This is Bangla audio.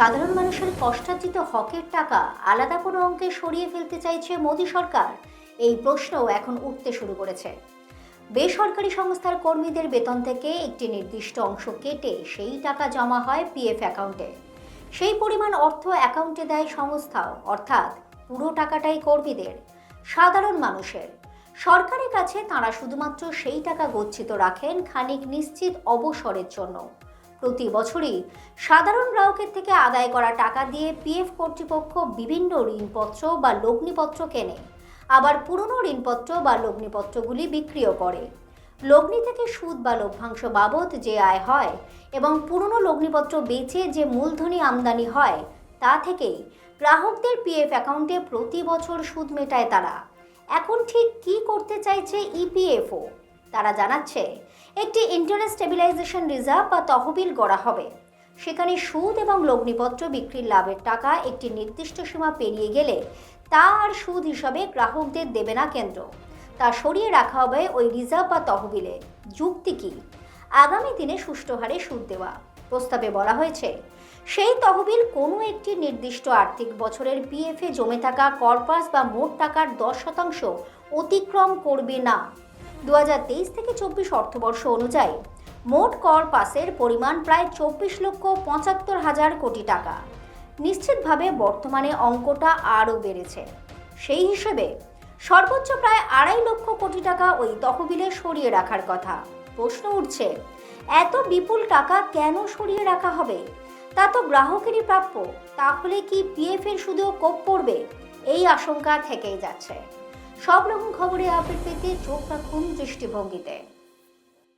সাধারণ মানুষের কষ্টার্জিত হকের টাকা আলাদা কোনো অঙ্কে সরিয়ে ফেলতে চাইছে মোদী সরকার। এই প্রশ্নও এখন উঠতে শুরু করেছে। বেসরকারি সংস্থার কর্মীদের বেতন থেকে একটি নির্দিষ্ট অংশ কেটে সেই টাকা জমা হয় পিএফ অ্যাকাউন্টে। সেই পরিমাণ অর্থ অ্যাকাউন্টে দেয় সংস্থাও, অর্থাৎ পুরো টাকাটাই কর্মীদের, সাধারণ মানুষের। সরকারের কাছে তাঁরা শুধুমাত্র সেই টাকা গচ্ছিত রাখেন খানিক নিশ্চিত অবসরের জন্য। প্রতি বছরই সাধারণ গ্রাহকের থেকে আদায় করা টাকা দিয়ে পিএফ কর্তৃপক্ষ বিভিন্ন ঋণপত্র বা লগ্নিপত্র কেনে, আবার পুরনো ঋণপত্র বা লগ্নিপত্রগুলি বিক্রিও করে। লগ্নি থেকে সুদ বা লভ্যাংশ বাবদ যে আয় হয় এবং পুরনো লগ্নিপত্র বেচে যে মূলধনী আমদানি হয়, তা থেকেই গ্রাহকদের পিএফ অ্যাকাউন্টে প্রতি বছর সুদ মেটায় তারা। এখন ঠিক কী করতে চাইছে ইপিএফও? তারা জানাচ্ছে, একটি ইন্টারেস্ট স্টেবিলাইজেশন রিজার্ভ বা তহবিল গড়া হবে। সেখানে সুদ এবং লগ্নিপত্র বিক্রির লাভের টাকা একটি নির্দিষ্ট সীমা পেরিয়ে গেলে তা আর সুদ হিসাবে গ্রাহকদের দেবে না কেন্দ্র, তা সরিয়ে রাখা হবে ওই রিজার্ভ বা তহবিলে। যুক্তি কি? আগামী দিনে সুষ্ঠু হারে সুদ দেওয়া। প্রস্তাবে বলা হয়েছে, সেই তহবিল কোনো একটি নির্দিষ্ট আর্থিক বছরের পিএফে জমে থাকা কর্পাস বা মোট টাকার 10% অতিক্রম করবে না। 2023 থেকে 24 অর্থবর্ষ অনুযায়ী মোট কর পাসের পরিমাণ প্রায় 24,75,000 কোটি টাকা। নিশ্চিতভাবে বর্তমানে অঙ্কটা আরও বেড়েছে। সেই হিসেবে সর্বোচ্চ প্রায় 2.5 লক্ষ কোটি টাকা ওই তহবিলে সরিয়ে রাখার কথা। প্রশ্ন উঠছে, এত বিপুল টাকা কেন সরিয়ে রাখা হবে? তা তো গ্রাহকেরই প্রাপ্য। তাহলে কি পিএফ এর সুদেও কোপ পড়বে? এই আশঙ্কা থেকেই যাচ্ছে। সব রকম খবরে আপডেট পেতে চোখ রাখুন দৃষ্টিভঙ্গিতে।